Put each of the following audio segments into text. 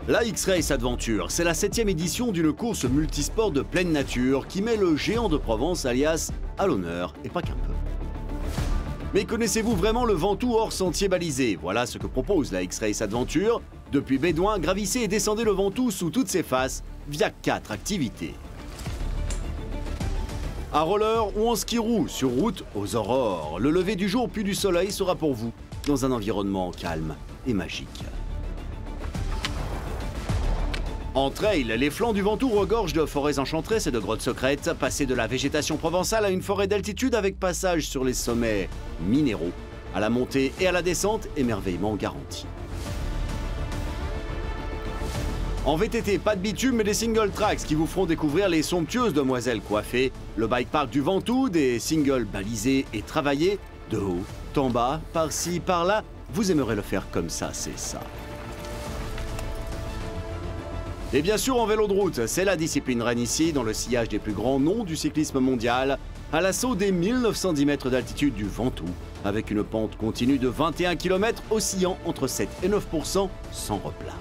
La X-Race Adventure, c'est la 7e édition d'une course multisport de pleine nature qui met le géant de Provence alias à l'honneur et pas qu'un peu. Mais connaissez-vous vraiment le Ventoux hors sentier balisé? Voilà ce que propose la X-Race Adventure. Depuis Bédouin, gravissez et descendez le Ventoux sous toutes ses faces via 4 activités. À roller ou en ski roue, sur route aux aurores, le lever du jour puis du soleil sera pour vous dans un environnement calme et magique. En trail, les flancs du Ventoux regorgent de forêts enchanteresses et de grottes secrètes, passer de la végétation provençale à une forêt d'altitude avec passage sur les sommets minéraux, à la montée et à la descente, émerveillement garanti. En VTT, pas de bitume mais des single tracks qui vous feront découvrir les somptueuses demoiselles coiffées, le bike park du Ventoux, des singles balisés et travaillés, de haut, en bas, par-ci, par-là, vous aimerez le faire comme ça, c'est ça. Et bien sûr en vélo de route, c'est la discipline reine ici, dans le sillage des plus grands noms du cyclisme mondial, à l'assaut des 1910 mètres d'altitude du Ventoux, avec une pente continue de 21 km oscillant entre 7 et 9% sans replat.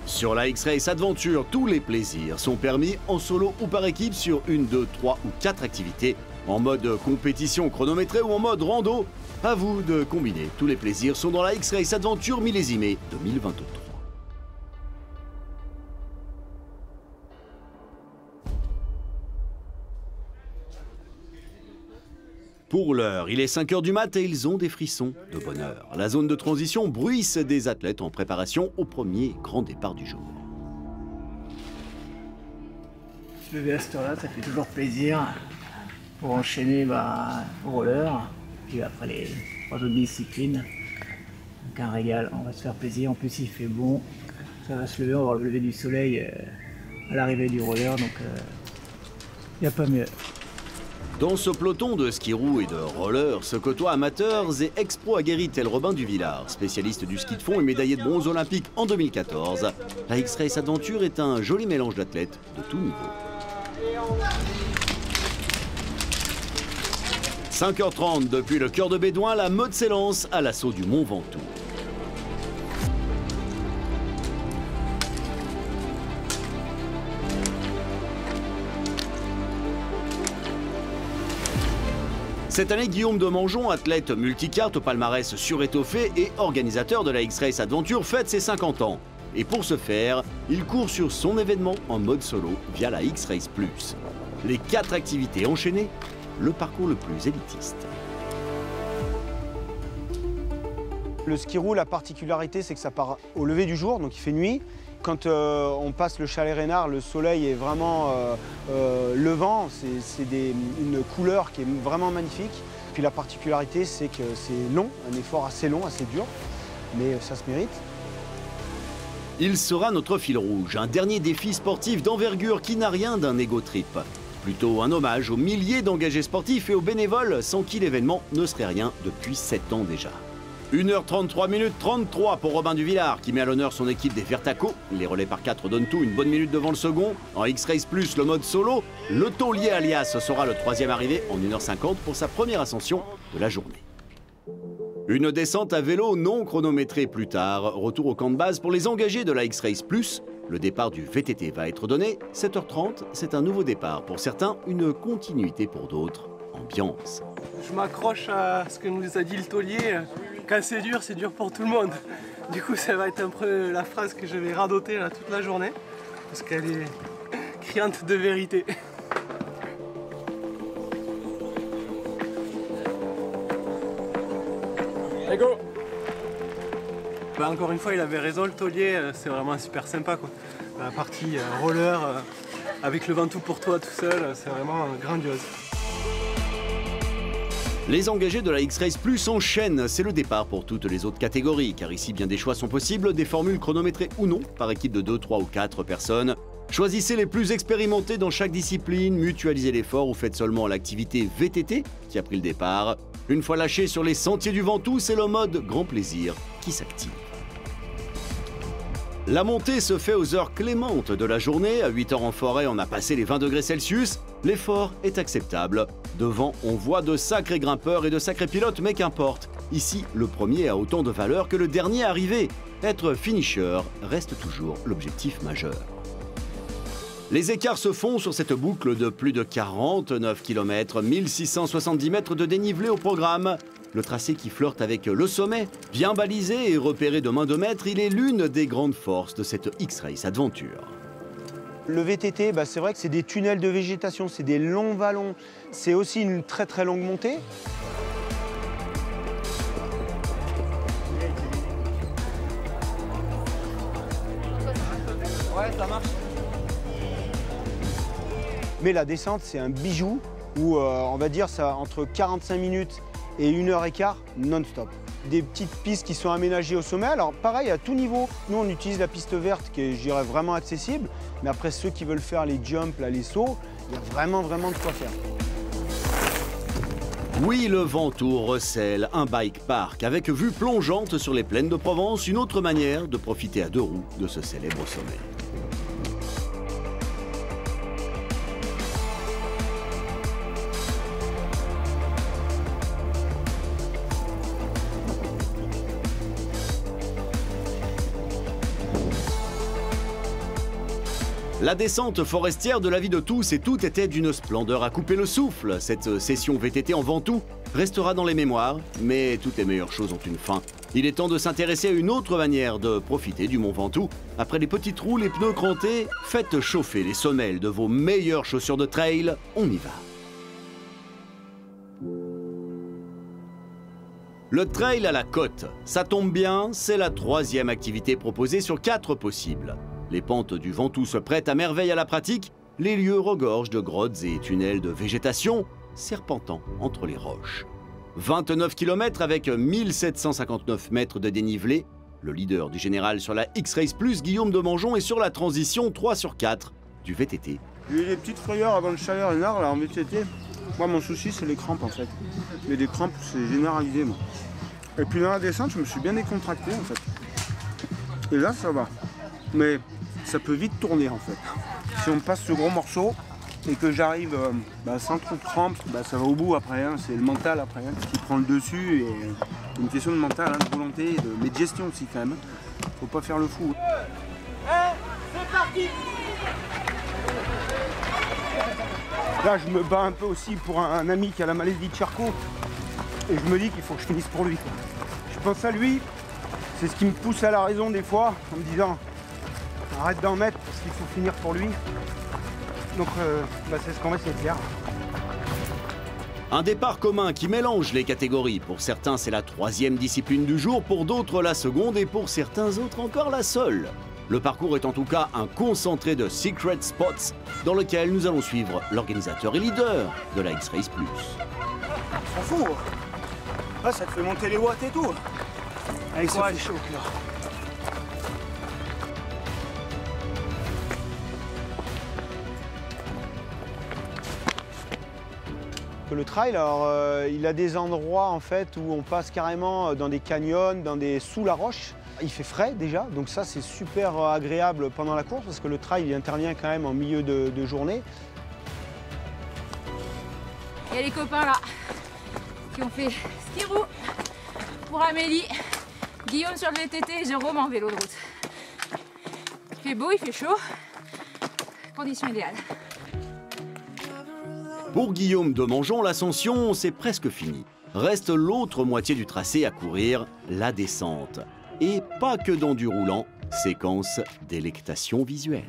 Sur la X-Race Adventure, tous les plaisirs sont permis en solo ou par équipe sur 1, 2, 3 ou 4 activités, en mode compétition chronométrée ou en mode rando. À vous de combiner, tous les plaisirs sont dans la X-Race Adventure millésimée 2023. Pour l'heure, il est 5 h du mat et ils ont des frissons de bonheur. La zone de transition bruisse des athlètes en préparation au premier grand départ du jour. Se lever à cette heure-là, ça fait toujours plaisir pour enchaîner au roller, puis après les 3 autres disciplines. Donc un régal, on va se faire plaisir. En plus, il fait bon, ça va se lever, on va voir le lever du soleil à l'arrivée du roller, donc il n'y a pas mieux. Dans ce peloton de ski roue et de roller se côtoient amateurs et ex-pro aguerris tel Robin Duvillard, spécialiste du ski de fond et médaillé de bronze olympique en 2014. La X-Race Adventure est un joli mélange d'athlètes de tout niveau. 5 h 30 depuis le cœur de Bédouin, la mode s'élance à l'assaut du Mont Ventoux. Cette année, Guillaume de Mangeon, athlète multicarte au palmarès surétoffé et organisateur de la X-Race Adventure, fête ses 50 ans. Et pour ce faire, il court sur son événement en mode solo via la X-Race Plus. Les 4 activités enchaînées, le parcours le plus élitiste. Le ski roue, la particularité, c'est que ça part au lever du jour, donc il fait nuit. Quand on passe le Chalet Reynard, le soleil est vraiment levant, c'est une couleur qui est vraiment magnifique. Puis la particularité, c'est que c'est long, un effort assez long, assez dur, mais ça se mérite. Il sera notre fil rouge, un dernier défi sportif d'envergure qui n'a rien d'un ego trip. Plutôt un hommage aux milliers d'engagés sportifs et aux bénévoles sans qui l'événement ne serait rien depuis 7 ans déjà. 1 h 33 minutes 33 pour Robin Duvillard qui met à l'honneur son équipe des Vertaco. Les relais par 4 donnent tout, une bonne minute devant le second. En X-Race Plus, le mode solo, le taulier alias sera le 3e arrivé en 1 h 50 pour sa première ascension de la journée. Une descente à vélo non chronométrée plus tard. Retour au camp de base pour les engagés de la X-Race Plus. Le départ du VTT va être donné. 7 h 30, c'est un nouveau départ. Pour certains, une continuité pour d'autres. Ambiance. Je m'accroche à ce que nous a dit le taulier. Quand c'est dur pour tout le monde. Du coup, ça va être un peu la phrase que je vais radoter là, toute la journée. Parce qu'elle est criante de vérité. Allez, go! Encore une fois, il avait raison, le taulier, c'est vraiment super sympa, quoi. La partie roller, avec le Ventoux pour toi tout seul, c'est vraiment grandiose. Les engagés de la X-Race Plus enchaînent, c'est le départ pour toutes les autres catégories, car ici bien des choix sont possibles, des formules chronométrées ou non, par équipe de 2, 3 ou 4 personnes. Choisissez les plus expérimentés dans chaque discipline, mutualisez l'effort ou faites seulement l'activité VTT qui a pris le départ. Une fois lâché sur les sentiers du Ventoux, c'est le mode grand plaisir qui s'active. La montée se fait aux heures clémentes de la journée. À 8 h en forêt, on a passé les 20 degrés Celsius. L'effort est acceptable. Devant, on voit de sacrés grimpeurs et de sacrés pilotes, mais qu'importe. Ici, le premier a autant de valeur que le dernier arrivé. être finisher reste toujours l'objectif majeur. Les écarts se font sur cette boucle de plus de 49 km, 1670 mètres de dénivelé au programme. Le tracé qui flirte avec le sommet, bien balisé et repéré de main de maître, il est l'une des grandes forces de cette X-Race Adventure. Le VTT, c'est vrai que c'est des tunnels de végétation, c'est des longs vallons, c'est aussi une très très longue montée. Ouais, ça marche. Mais la descente, c'est un bijou où on va dire ça entre 45 minutes et 1h15 non-stop. Des petites pistes qui sont aménagées au sommet. Alors pareil, à tout niveau, nous on utilise la piste verte qui est, je dirais, vraiment accessible. Mais après ceux qui veulent faire les jumps, là, les sauts, il y a vraiment de quoi faire. Oui, le Ventoux recèle un bike park avec vue plongeante sur les plaines de Provence, une autre manière de profiter à deux roues de ce célèbre sommet. La descente forestière de la vie de tous et toutes était d'une splendeur à couper le souffle. Cette session VTT en Ventoux restera dans les mémoires, mais toutes les meilleures choses ont une fin. Il est temps de s'intéresser à une autre manière de profiter du Mont Ventoux. Après les petites roues, les pneus crantés, faites chauffer les semelles de vos meilleures chaussures de trail. On y va. Le trail à la côte, ça tombe bien, c'est la troisième activité proposée sur 4 possibles. Les pentes du Ventoux se prêtent à merveille à la pratique, les lieux regorgent de grottes et tunnels de végétation, serpentant entre les roches. 29 km avec 1759 mètres de dénivelé, le leader du général sur la X-Race Plus, Guillaume Demangeon, est sur la transition 3/4 du VTT. J'ai eu des petites frayeurs avant le Chalais-Renard là en VTT. Moi mon souci c'est les crampes en fait. Mais des crampes c'est généralisé moi. Et puis dans la descente je me suis bien décontracté en fait. Et là ça va. Mais ça peut vite tourner en fait. Si on passe ce gros morceau et que j'arrive sans trop de crampes, ça va au bout après. Hein. C'est le mental après qui prend le dessus. Et une question de mental, de volonté, mais de gestion aussi quand même. Faut pas faire le fou. C'est parti! Là je me bats un peu aussi pour un ami qui a la maladie de Charcot. Et je me dis qu'il faut que je finisse pour lui. Je pense à lui, c'est ce qui me pousse à la raison des fois, en me disant arrête d'en mettre parce qu'il faut finir pour lui. Donc c'est ce qu'on va essayer de faire. Un départ commun qui mélange les catégories. Pour certains, c'est la troisième discipline du jour, pour d'autres la seconde et pour certains autres encore la seule. Le parcours est en tout cas un concentré de secret spots dans lequel nous allons suivre l'organisateur et leader de la X-Race Plus. On s'en fout. Là, ça te fait monter les watts et tout. Allez, ça fait chaud, là. Le trail, alors, il a des endroits en fait où on passe carrément dans des canyons, sous la roche. Il fait frais déjà, donc ça c'est super agréable pendant la course parce que le trail il intervient quand même en milieu de journée. Il y a les copains là qui ont fait ski roue pour Amélie, Guillaume sur le VTT et Jérôme en vélo de route. Il fait beau, il fait chaud, conditions idéales. Pour Guillaume Demangeon, l'ascension, c'est presque fini. Reste l'autre moitié du tracé à courir, la descente. Et pas que dans du roulant, séquence délectation visuelle.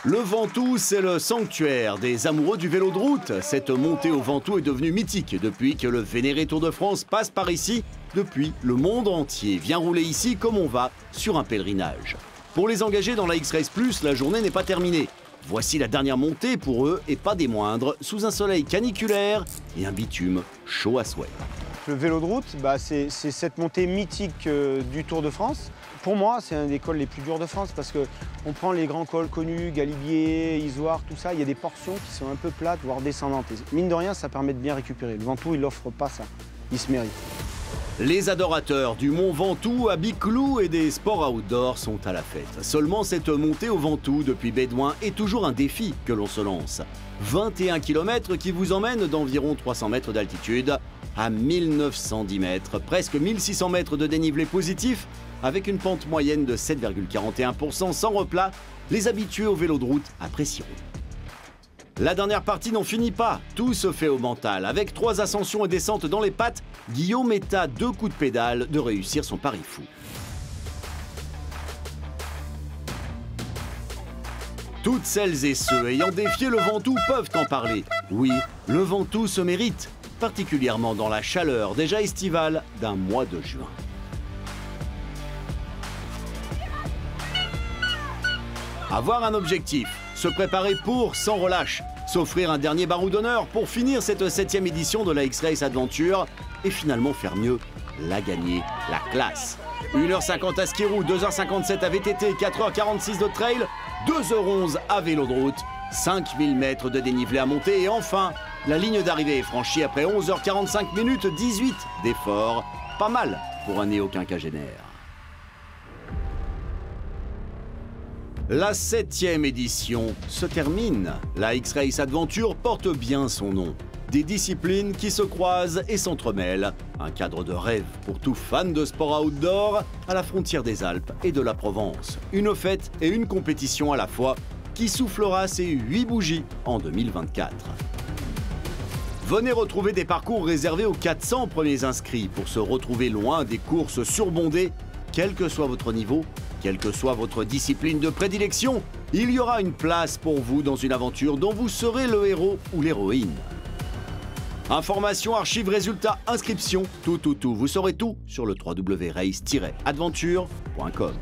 Le Ventoux, c'est le sanctuaire des amoureux du vélo de route. Cette montée au Ventoux est devenue mythique depuis que le vénéré Tour de France passe par ici. Depuis, le monde entier vient rouler ici comme on va sur un pèlerinage. Pour les engagés dans la X-Race Plus, la journée n'est pas terminée. Voici la dernière montée pour eux, et pas des moindres, sous un soleil caniculaire et un bitume chaud à souhait. Le vélo de route, c'est cette montée mythique du Tour de France. Pour moi, c'est un des cols les plus durs de France parce qu'on prend les grands cols connus, Galibier, Isoire, tout ça, il y a des portions qui sont un peu plates, voire descendantes. Et mine de rien, ça permet de bien récupérer. Le Ventoux, il n'offre pas ça. Il se mérite. Les adorateurs du Mont Ventoux à Biclou et des sports outdoor sont à la fête. Seulement cette montée au Ventoux depuis Bédouin est toujours un défi que l'on se lance. 21 km qui vous emmènent d'environ 300 mètres d'altitude à 1910 mètres, presque 1600 mètres de dénivelé positif, avec une pente moyenne de 7,41% sans replat. Les habitués au vélo de route apprécieront. La dernière partie n'en finit pas, tout se fait au mental. Avec 3 ascensions et descentes dans les pattes, Guillaume est à 2 coups de pédale de réussir son pari fou. Toutes celles et ceux ayant défié le Ventoux peuvent en parler. Oui, le Ventoux se mérite, particulièrement dans la chaleur déjà estivale d'un mois de juin. Avoir un objectif, se préparer pour sans relâche, s'offrir un dernier barreau d'honneur pour finir cette 7e édition de la X-Race Adventure et finalement faire mieux, la gagner, la classe. 1h50 à ski roue, 2h57 à VTT, 4h46 de trail, 2h11 à vélo de route, 5000 mètres de dénivelé à monter et enfin, la ligne d'arrivée est franchie après 11h45 minutes 18 d'effort. Pas mal pour un néo-quinquagénaire. La 7e édition se termine. La X-Race Adventure porte bien son nom. Des disciplines qui se croisent et s'entremêlent. Un cadre de rêve pour tout fan de sport outdoor à la frontière des Alpes et de la Provence. Une fête et une compétition à la fois qui soufflera ses 8 bougies en 2024. Venez retrouver des parcours réservés aux 400 premiers inscrits pour se retrouver loin des courses surbondées, quel que soit votre niveau. Quelle que soit votre discipline de prédilection, il y aura une place pour vous dans une aventure dont vous serez le héros ou l'héroïne. Informations, archives, résultats, inscriptions, tout. Vous saurez tout sur le www.race-adventure.com.